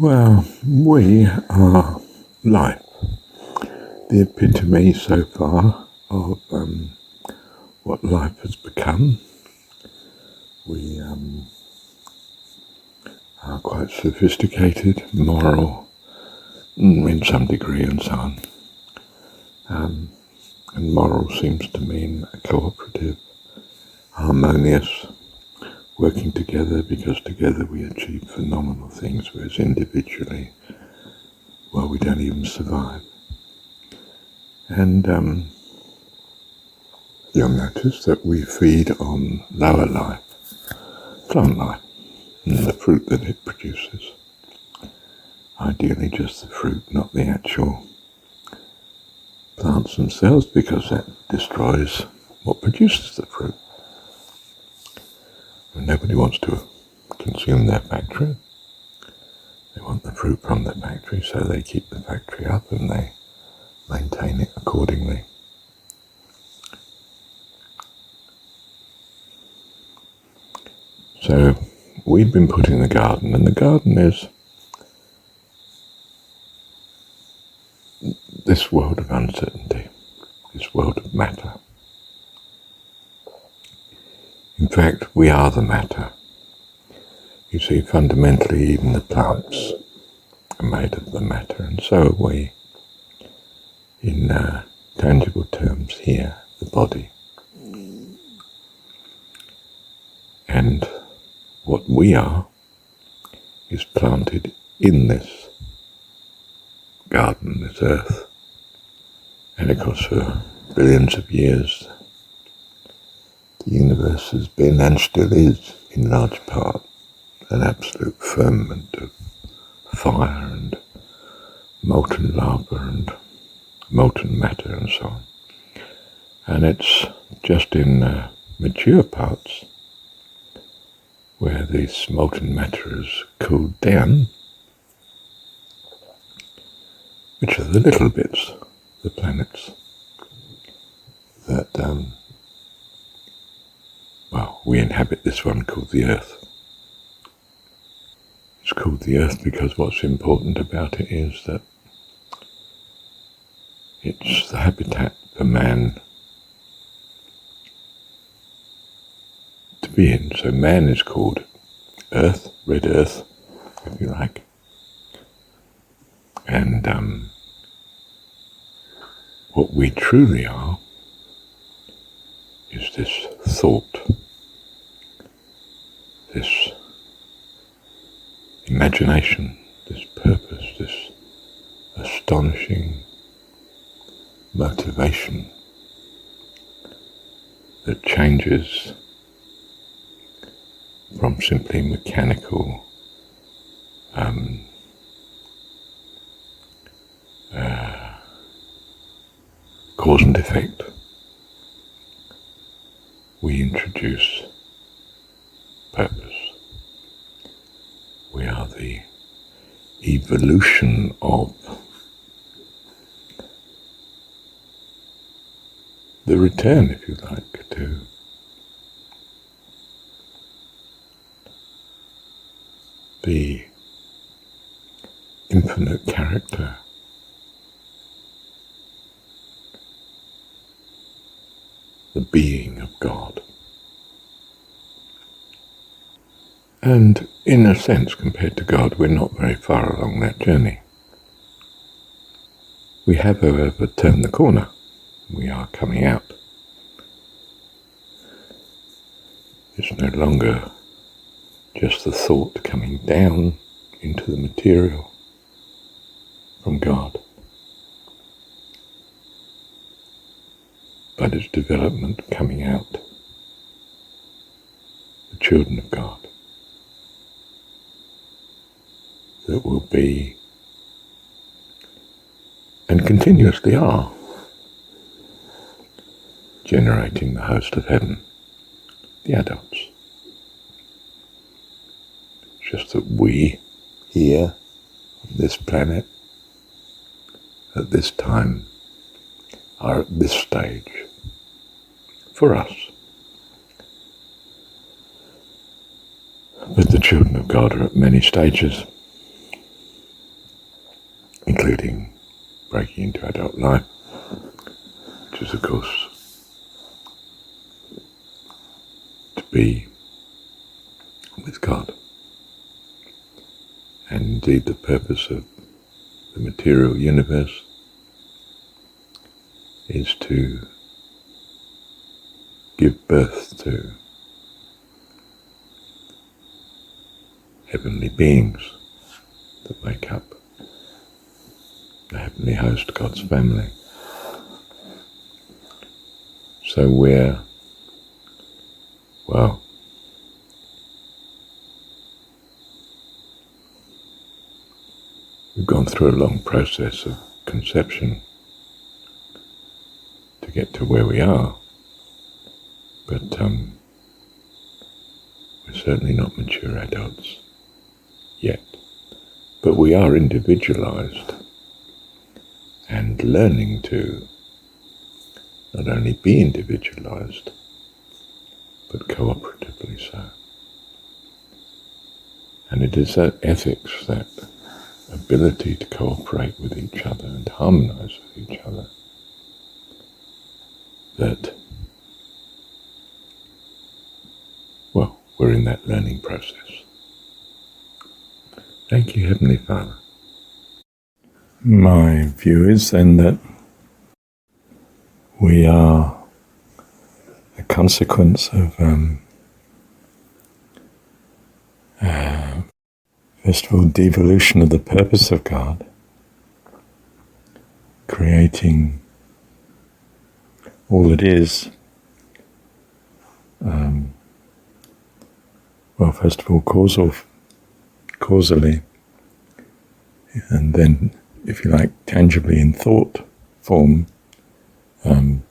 Well, we are life, the epitome so far of what life has become. We are quite sophisticated, moral, in some degree, and so on. And moral seems to mean a cooperative, harmonious, working together, because together we achieve phenomenal things, whereas individually, well, we don't even survive. And you'll notice that we feed on lower life, plant life, and the fruit that it produces. Ideally just the fruit, not the actual plants themselves, because that destroys what produces the fruit. And nobody wants to consume their factory. They want the fruit from the factory, so they keep the factory up and they maintain it accordingly. So we've been put in the garden, and the garden is this world of uncertainty, this world of matter. In fact, we are the matter. You see, fundamentally, even the plants are made of the matter, and so are we, in tangible terms here, the body. And what we are is planted in this garden, this earth. And of course, for billions of years, the universe has been, and still is, in large part, an absolute firmament of fire and molten lava and molten matter and so on. And it's just in mature parts where this molten matter has cooled down, which are the little bits, the planets, that, we inhabit this one called the Earth. It's called the Earth because what's important about it is that it's the habitat for man to be in. So man is called Earth, Red Earth, if you like. And what we truly are is this thought, this imagination, this purpose, this astonishing motivation that changes from simply mechanical cause and effect. We introduce purpose. We are the evolution of the return, if you like, to the infinite character, the being of God. And in a sense, compared to God, we're not very far along that journey. We have, however, turned the corner. We are coming out. It's no longer just the thought coming down into the material from God, but its development coming out, the children of God, that will be, and continuously are, generating the host of heaven, the adults. It's just that we, here, on this planet, at this time, are at this stage, for us. But the children of God are at many stages. including breaking into adult life, which is, of course, to be with God. And indeed the purpose of the material universe is to give birth to heavenly beings that make up the heavenly host, God's family. So we've gone through a long process of conception to get to where we are, but we're certainly not mature adults yet. But we are individualized and learning to not only be individualized, but cooperatively so. And it is that ethics, that ability to cooperate with each other and harmonize with each other, that, we're in that learning process. Thank you, Heavenly Father. My view is then that we are a consequence of, first of all, devolution of the purpose of God, creating all that is. First of all, causally, and then, if you like, tangibly in thought form, in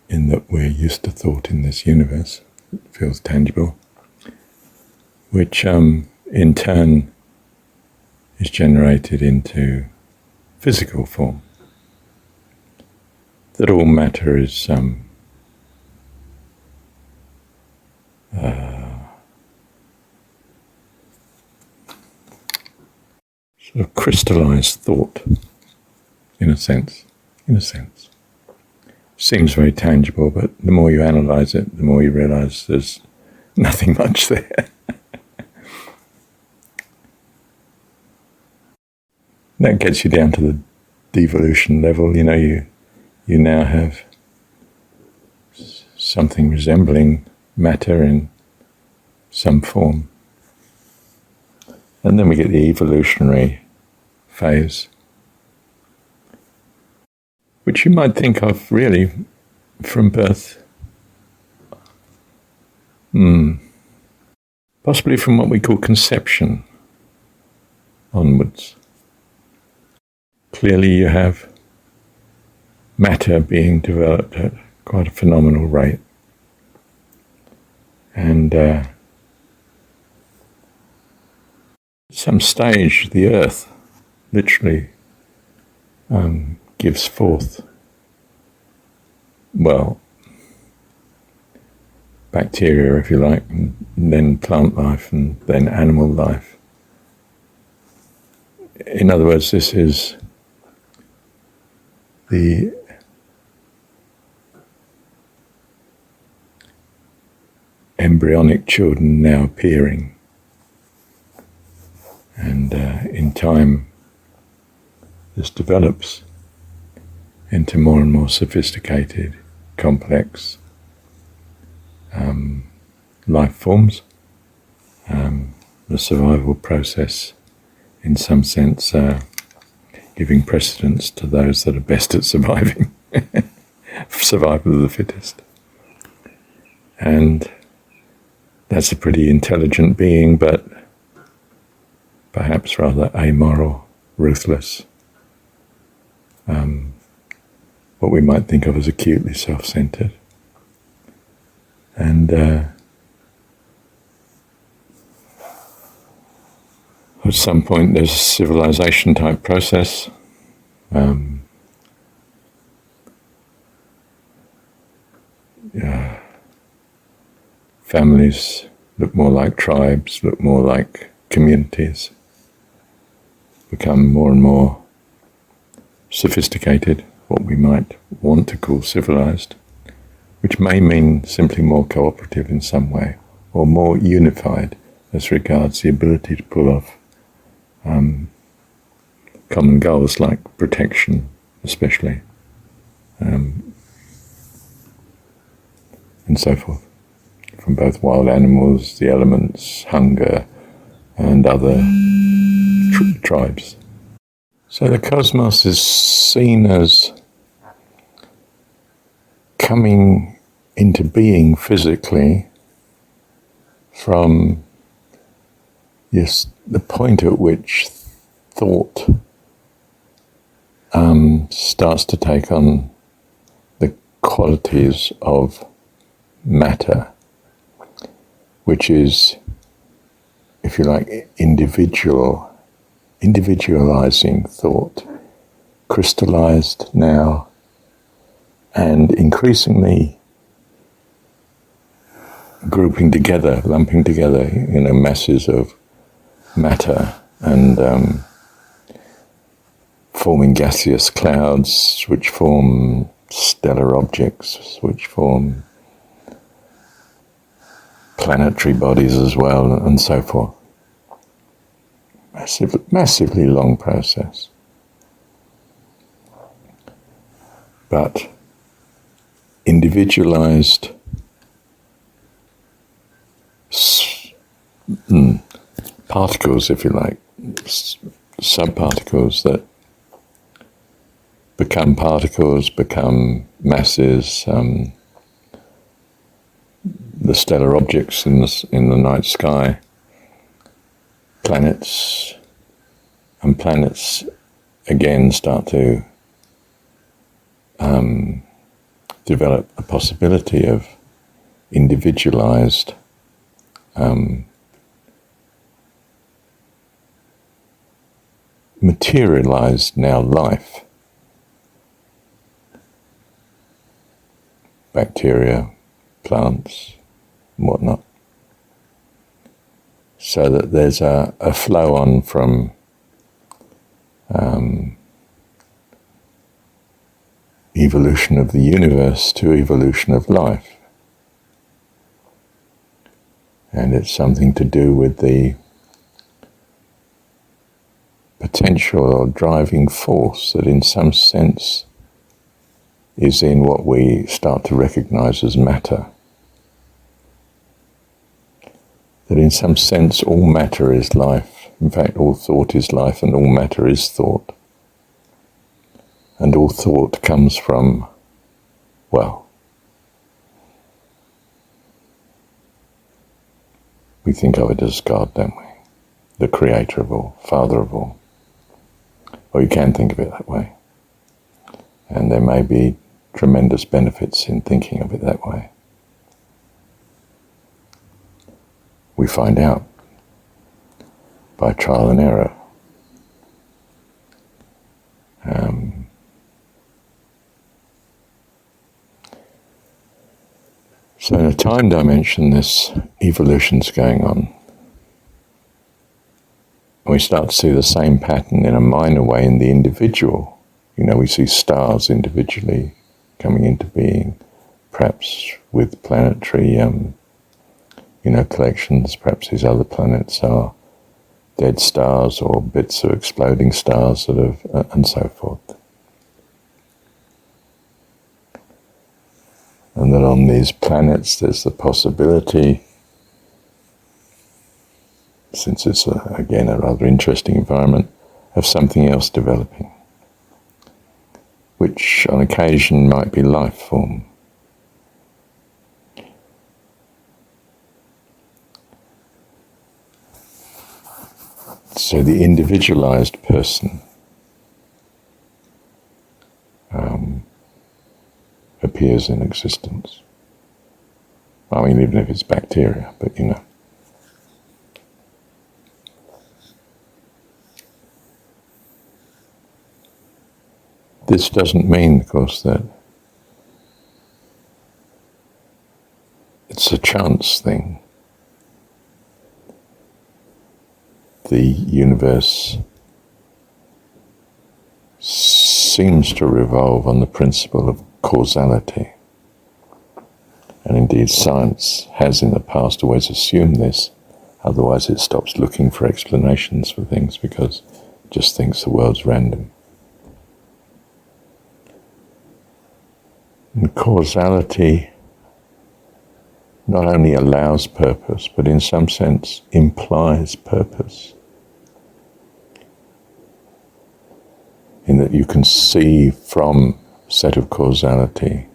that we're used to thought in this universe. It feels tangible, which in turn is generated into physical form. That all matter is sort of crystallized thought, in a sense. Seems very tangible, but the more you analyze it, the more you realize there's nothing much there. That gets you down to the devolution level. You now have something resembling matter in some form. And then we get the evolutionary phase, which you might think of really from birth, possibly from what we call conception onwards. Clearly you have matter being developed at quite a phenomenal rate. And at some stage the earth literally gives forth, bacteria, if you like, and then plant life, and then animal life. In other words, this is the embryonic children now appearing. And in time, this develops into more and more sophisticated, complex life forms. The survival process, in some sense, giving precedence to those that are best at surviving. Survival of the fittest. And that's a pretty intelligent being, but perhaps rather amoral, ruthless. What we might think of as acutely self-centered. And at some point there's a civilization type process. Families look more like tribes, look more like communities. become more and more sophisticated, what we might want to call civilized, which may mean simply more cooperative in some way, or more unified as regards the ability to pull off common goals like protection, especially, and so forth, from both wild animals, the elements, hunger, and other tribes. So the cosmos is seen as coming into being physically from the point at which thought starts to take on the qualities of matter, which is, if you like, individualizing thought, crystallized now, and increasingly grouping together, lumping together, masses of matter and forming gaseous clouds, which form stellar objects, which form planetary bodies as well, and so forth. Massively long process. But individualized particles, if you like, subparticles that become particles, become masses, the stellar objects in the night sky, planets, and planets again start to develop a possibility of individualized materialized now life. Bacteria, plants, and whatnot. So that there's a flow on from evolution of the universe to evolution of life. And it's something to do with the potential or driving force that in some sense is in what we start to recognize as matter. That in some sense all matter is life. In fact, all thought is life and all matter is thought. And all thought comes from, well, we think of it as God, don't we? The creator of all, father of all. Or you can think of it that way. And there may be tremendous benefits in thinking of it that way. We find out by trial and error. So in a time dimension, this evolution's going on. We start to see the same pattern in a minor way in the individual. We see stars individually coming into being, perhaps with planetary, collections. Perhaps these other planets are dead stars or bits of exploding stars that have, and so forth. And that on these planets there's the possibility, since it's again a rather interesting environment, of something else developing, which on occasion might be life form. So the individualized person appears in existence. I mean, even if it's bacteria, but This doesn't mean, of course, that it's a chance thing. The universe seems to revolve on the principle of causality. And indeed, science has in the past always assumed this, otherwise it stops looking for explanations for things because it just thinks the world's random. And causality not only allows purpose, but in some sense implies purpose. In that you can see from a set of causality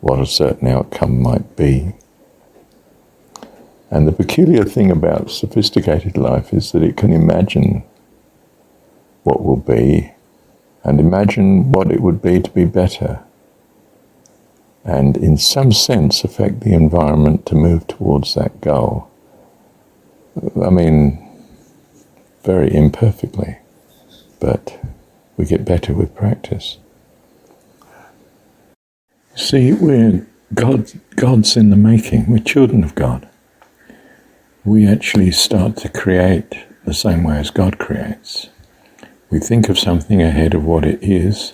what a certain outcome might be. And the peculiar thing about sophisticated life is that it can imagine what will be and imagine what it would be to be better, and in some sense affect the environment to move towards that goal. I mean, very imperfectly, but we get better with practice. See, we're God's in the making. We're children of God. We actually start to create the same way as God creates. We think of something ahead of what it is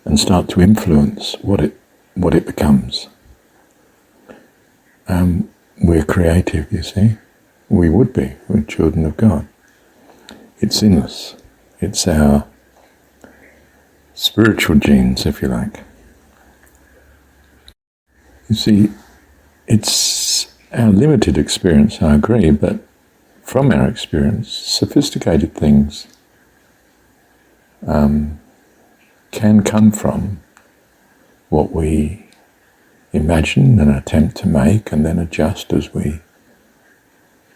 and start to influence what it becomes. We're creative, you see. We would be. We're children of God. It's in us. It's our spiritual genes, if you like. You see, it's our limited experience, I agree, but from our experience, sophisticated things can come from what we imagine and attempt to make and then adjust as we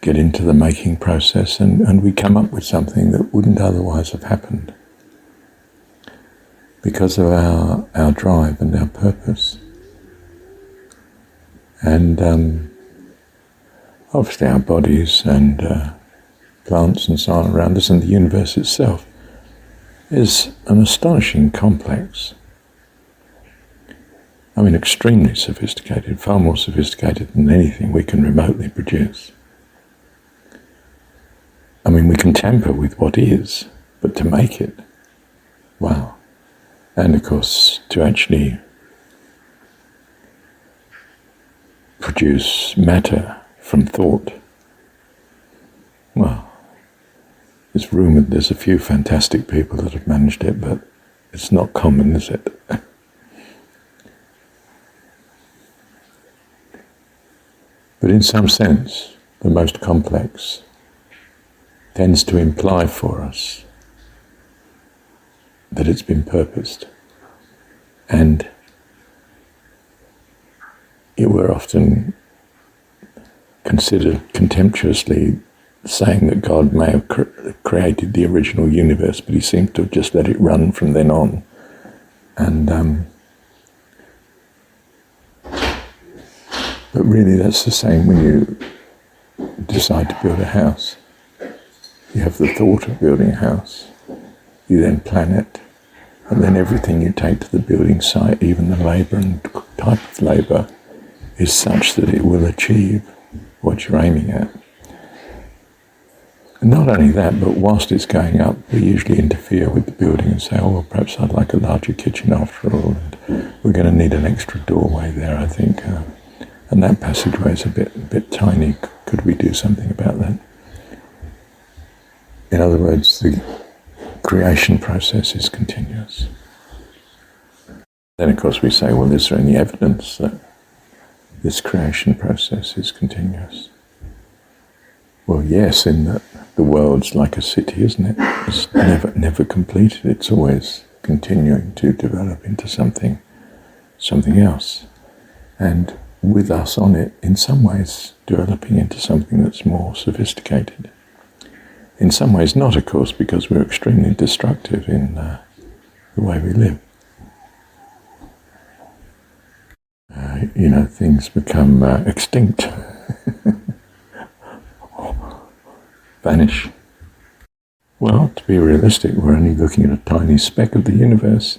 get into the making process, and we come up with something that wouldn't otherwise have happened because of our drive and our purpose. And obviously our bodies and plants and so on around us and the universe itself is an astonishing complex. I mean, extremely sophisticated, far more sophisticated than anything we can remotely produce. I mean, we can tamper with what is, but to make it, wow. And of course, to actually produce matter from thought, well, it's rumoured there's a few fantastic people that have managed it, but it's not common, is it? But in some sense, the most complex tends to imply for us that it's been purposed. And we're often considered contemptuously saying that God may have created the original universe, but he seems to have just let it run from then on. And but really that's the same when you decide to build a house. You have the thought of building a house, you then plan it, and then everything you take to the building site, even the labour and type of labour, is such that it will achieve what you're aiming at. And not only that, but whilst it's going up, we usually interfere with the building and say, oh, well, perhaps I'd like a larger kitchen after all, and we're going to need an extra doorway there, I think. And that passageway is a bit tiny. Could we do something about that? In other words, the creation process is continuous. Then, of course, we say, well, is there any evidence that this creation process is continuous? Well, yes, in that the world's like a city, isn't it? It's never completed. It's always continuing to develop into something else. And with us on it, in some ways, developing into something that's more sophisticated. In some ways not, of course, because we're extremely destructive in the way we live. Things become extinct, vanish. Well, to be realistic, we're only looking at a tiny speck of the universe,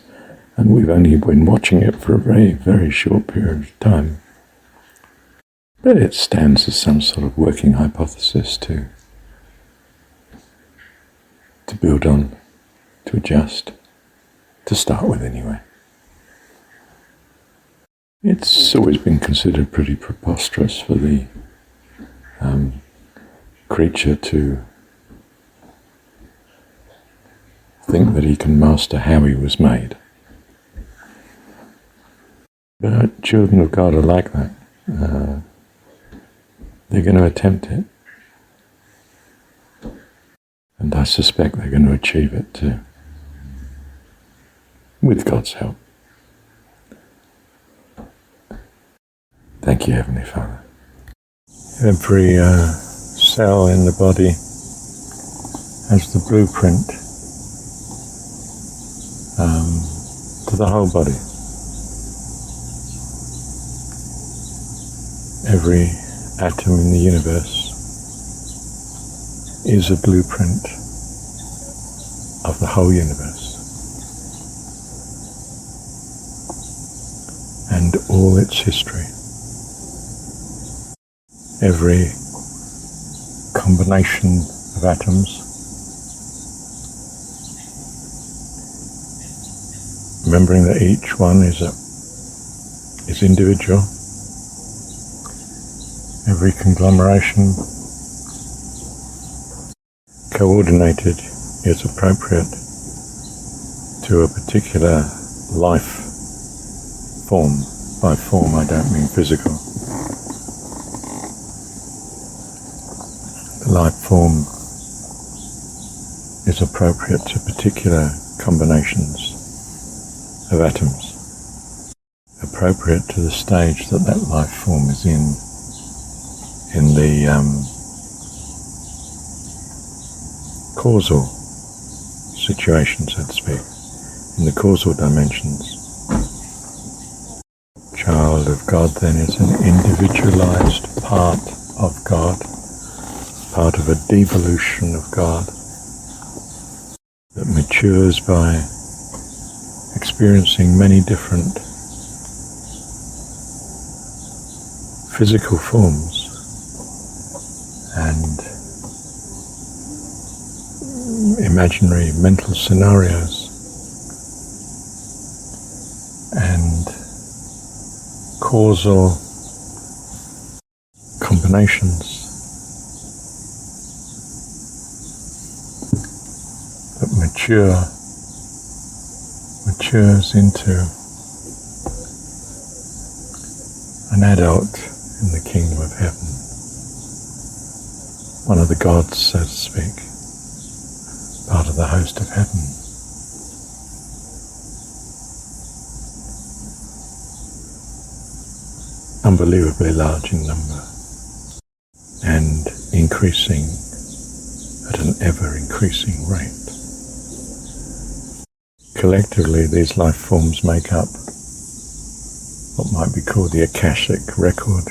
and we've only been watching it for a very, very short period of time. But it stands as some sort of working hypothesis to build on, to adjust. to start with anyway. It's always been considered pretty preposterous for the creature to think that he can master how he was made. But children of God are like that. They're going to attempt it. And I suspect they're going to achieve it too. With God's help. Thank you, Heavenly Father. Every cell in the body has the blueprint to the whole body. Every atom in the universe is a blueprint of the whole universe and all its history. Every combination of atoms, remembering that each one is individual. Every conglomeration coordinated is appropriate to a particular life form. By form, I don't mean physical. The life form is appropriate to particular combinations of atoms, appropriate to the stage that that life form is in the causal situation, so to speak, in the causal dimensions. Child of God then is an individualized part of God, part of a devolution of God that matures by experiencing many different physical forms and imaginary mental scenarios and causal combinations that matures into an adult in the kingdom of heaven, one of the gods, so to speak, part of the host of heaven. Unbelievably large in number and increasing at an ever-increasing rate. Collectively, these life forms make up what might be called the Akashic record,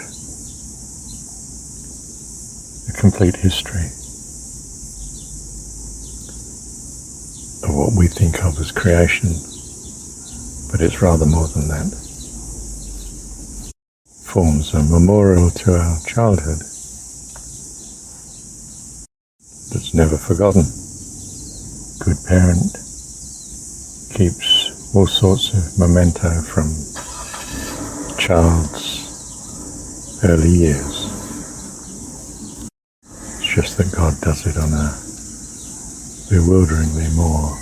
the complete history of what we think of as creation, but it's rather more than that. Forms a memorial to our childhood that's never forgotten. Good parent keeps all sorts of memento from child's early years. It's just that God does it on a bewilderingly more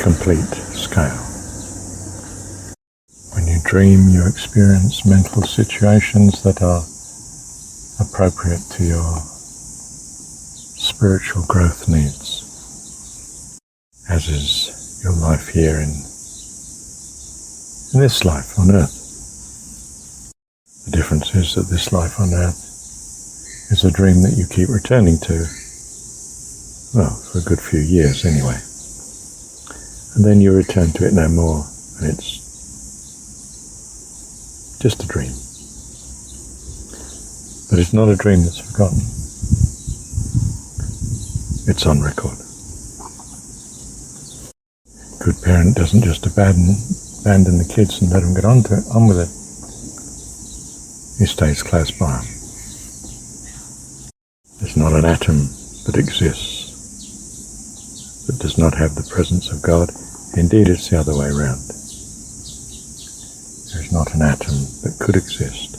complete scale. When you dream, you experience mental situations that are appropriate to your spiritual growth needs, as is your life here in this life on earth. The difference is that this life on earth is a dream that you keep returning to, well, for a good few years anyway. And then you return to it no more, and it's just a dream. But it's not a dream that's forgotten. It's on record. Good parent doesn't just abandon the kids and let them get on with it. He stays close by them. There's not an atom that exists but does not have the presence of God. Indeed, it's the other way around. There is not an atom that could exist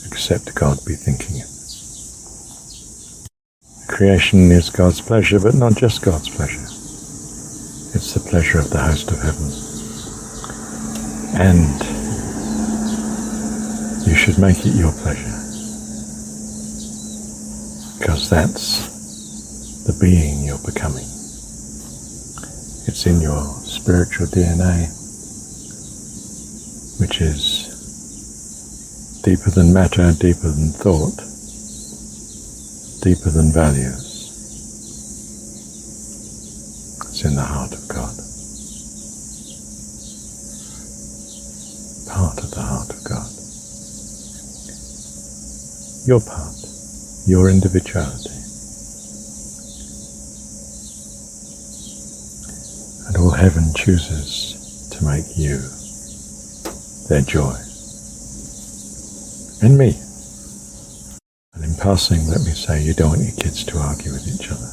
except God be thinking it. Creation is God's pleasure, but not just God's pleasure. It's the pleasure of the host of heaven. And you should make it your pleasure, because that's the being you're becoming. It's in your spiritual DNA, which is deeper than matter, deeper than thought, deeper than values. It's in the heart of God. Part of the heart of God. Your part, your individuality. And all heaven chooses to make you their joy. And me. And in passing, let me say, you don't want your kids to argue with each other.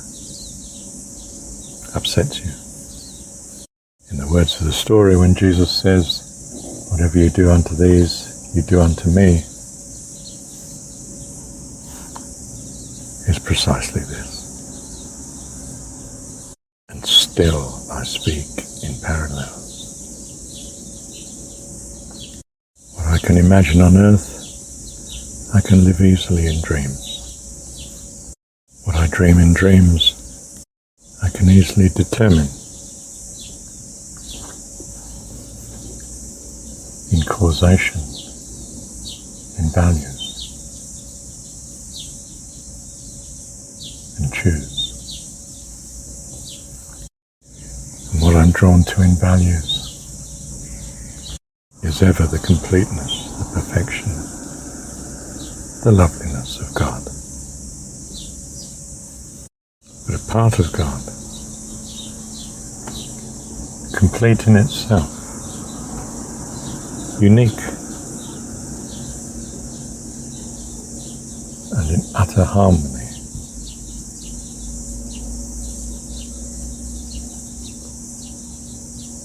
Upsets you. In the words of the story, when Jesus says, whatever you do unto these, you do unto me, is precisely this. And still I speak in parallels. What I can imagine on earth, I can live easily in dreams. What I dream in dreams, I can easily determine in causation, in values, and choose. And what I'm drawn to in values is ever the completeness, the perfection, the loveliness of God. But a part of God, complete in itself, unique and in utter harmony,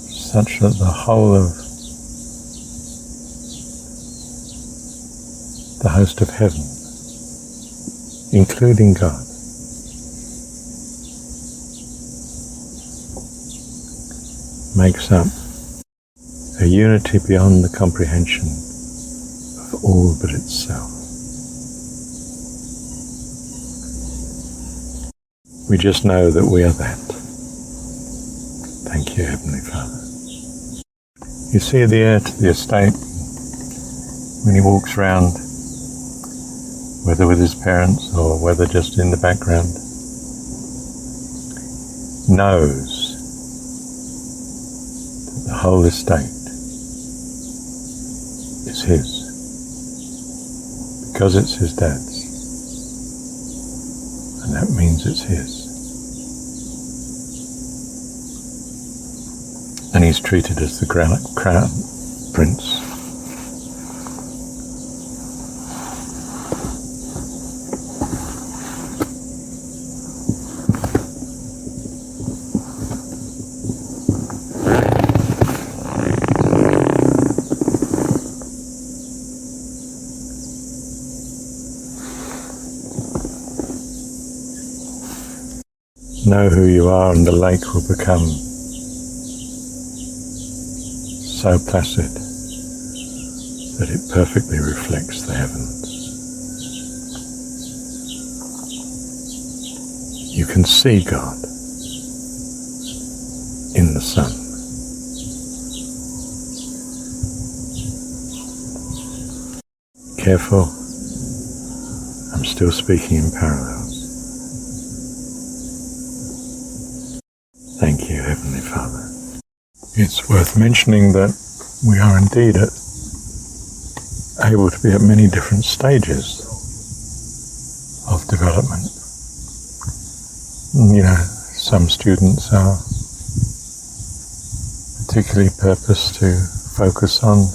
such that the whole of the host of heaven, including God, makes up a unity beyond the comprehension of all but itself. We just know that we are that. Thank you, Heavenly Father. You see the heir to the estate, when he walks around, whether with his parents or whether just in the background, knows that the whole estate is his, because it's his dad's, and that means it's his. And he's treated as the crown prince. Know who you are, and the lake will become so placid that it perfectly reflects the heavens. You can see God in the sun. Careful, I'm still speaking in parallels. Thank you, Heavenly Father. It's worth mentioning that we are indeed able to be at many different stages of development. You know, some students are particularly purposed to focus on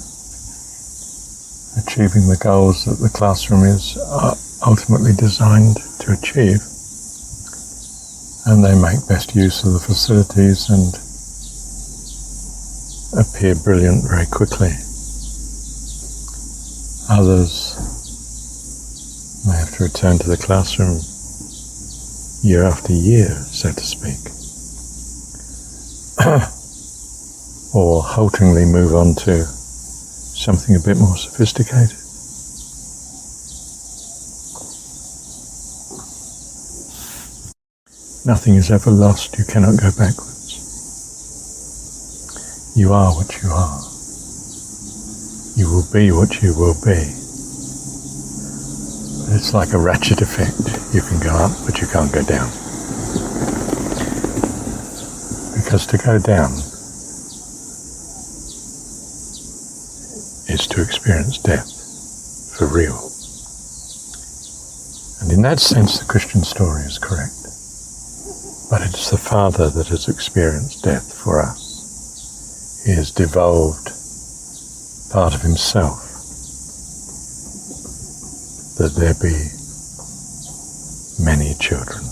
achieving the goals that the classroom is ultimately designed to achieve. and they make best use of the facilities and appear brilliant very quickly. Others may have to return to the classroom year after year, so to speak, or haltingly move on to something a bit more sophisticated. Nothing is ever lost. You cannot go backwards. You are what you are. You will be what you will be. But it's like a ratchet effect. You can go up, but you can't go down. Because to go down is to experience death for real. And in that sense, the Christian story is correct. But it's the Father that has experienced death for us. He has devolved part of himself, that there be many children,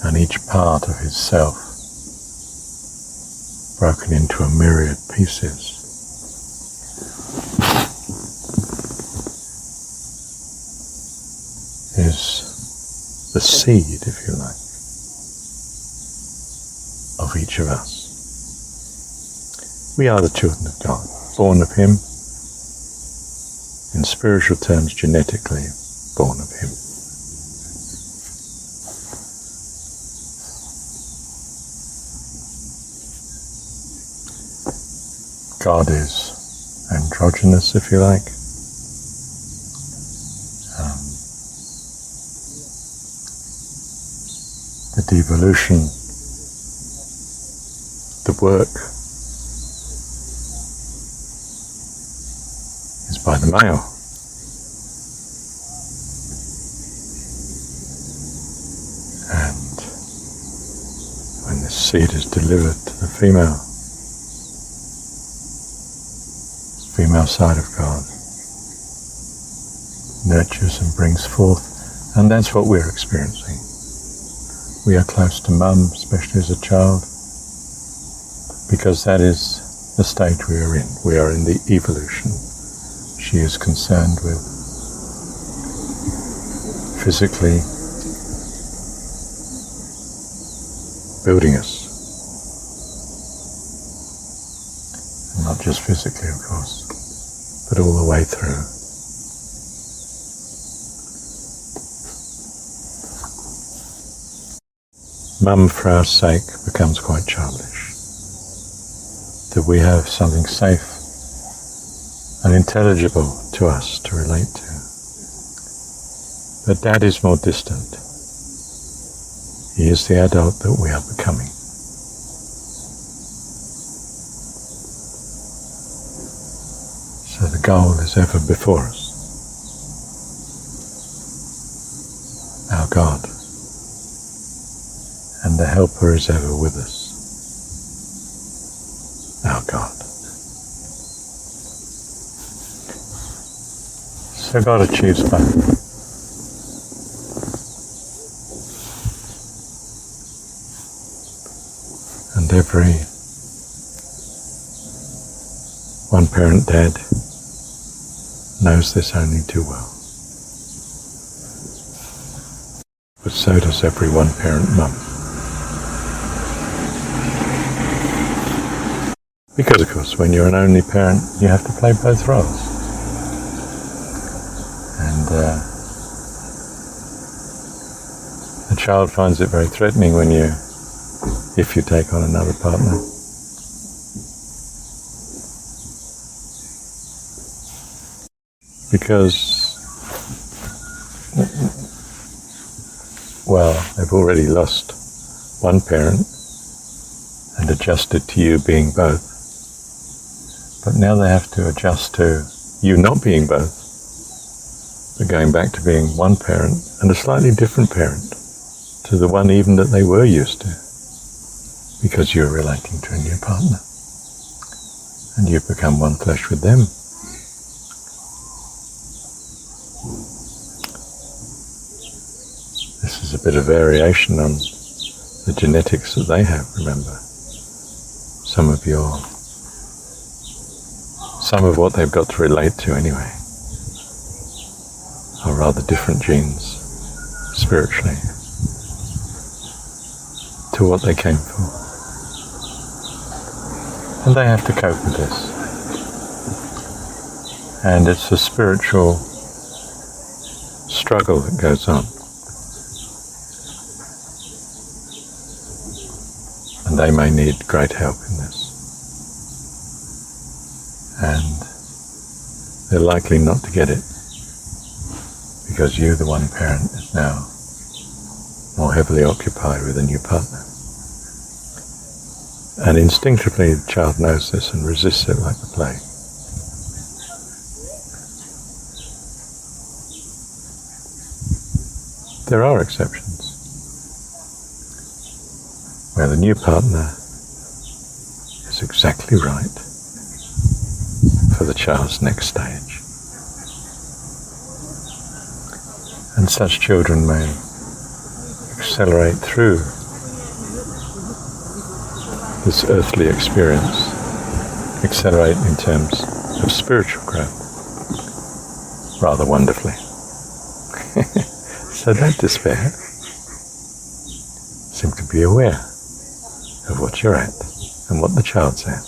and each part of his self broken into a myriad pieces. Is the seed, if you like, of each of us. We are the children of God, born of him, in spiritual terms, genetically born of him. God is androgynous, if you like. The devolution, the work, is by the male. And when this seed is delivered to the female side of God, nurtures and brings forth, and that's what we're experiencing. We are close to Mum, especially as a child, because that is the stage we are in. We are in the evolution. She is concerned with physically building us. And not just physically, of course, but all the way through. Mum, for our sake, becomes quite childish. That we have something safe and intelligible to us to relate to. But Dad is more distant. He is the adult that we are becoming. So the goal is ever before us. Our God. And the Helper is ever with us. Our God. So God achieves both. And every one-parent dad knows this only too well. But so does every one-parent mum. Because, of course, when you're an only parent, you have to play both roles. And the child finds it very threatening if you take on another partner. Because, well, they've already lost one parent and adjusted to you being both. But now they have to adjust to you not being both, but going back to being one parent and a slightly different parent to the one even that they were used to, because you're relating to a new partner. And you've become one flesh with them. This is there's a bit of variation on the genetics that they have, remember. Some of what they've got to relate to anyway are rather different genes, spiritually, to what they came for. And they have to cope with this. And it's a spiritual struggle that goes on. And they may need great help in this. And they're likely not to get it because you, the one parent, is now more heavily occupied with a new partner. And instinctively the child knows this and resists it like the plague. There are exceptions where the new partner is exactly right for the child's next stage. And such children may accelerate through this earthly experience, accelerate in terms of spiritual growth rather wonderfully. So don't despair. Simply be aware of what you're at and what the child's at.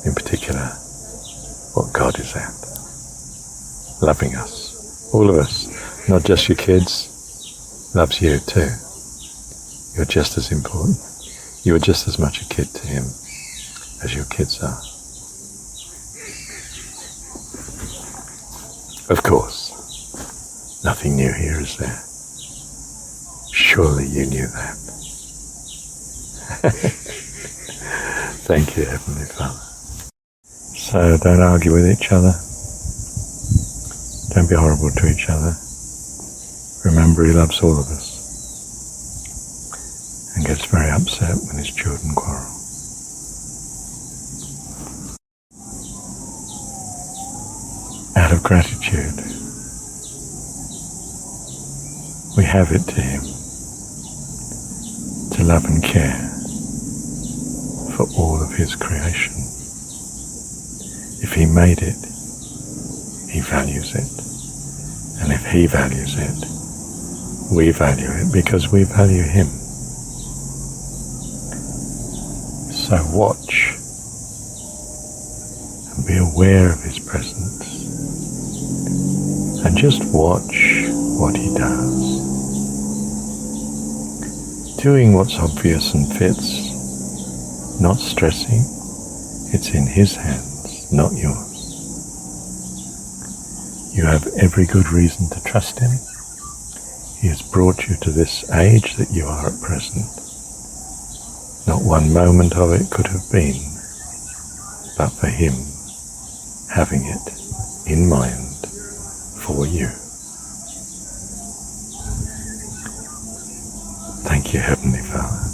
In particular, what God is at. Loving us, all of us, not just your kids, loves you too. You're just as important. You are just as much a kid to him as your kids are. Of course, nothing new here, is there? Surely you knew that. Thank you, Heavenly Father. So don't argue with each other. Don't be horrible to each other. Remember, he loves all of us and gets very upset when his children quarrel. Out of gratitude, we have it to him to love and care for all of his creation. If he made it, he values it. And if he values it, we value it because we value him. So watch and be aware of his presence and just watch what he does. Doing what's obvious and fits, not stressing. It's in his hands, not yours. You have every good reason to trust him. He has brought you to this age that you are at present. Not one moment of it could have been, but for him having it in mind for you. Thank you, Heavenly Father.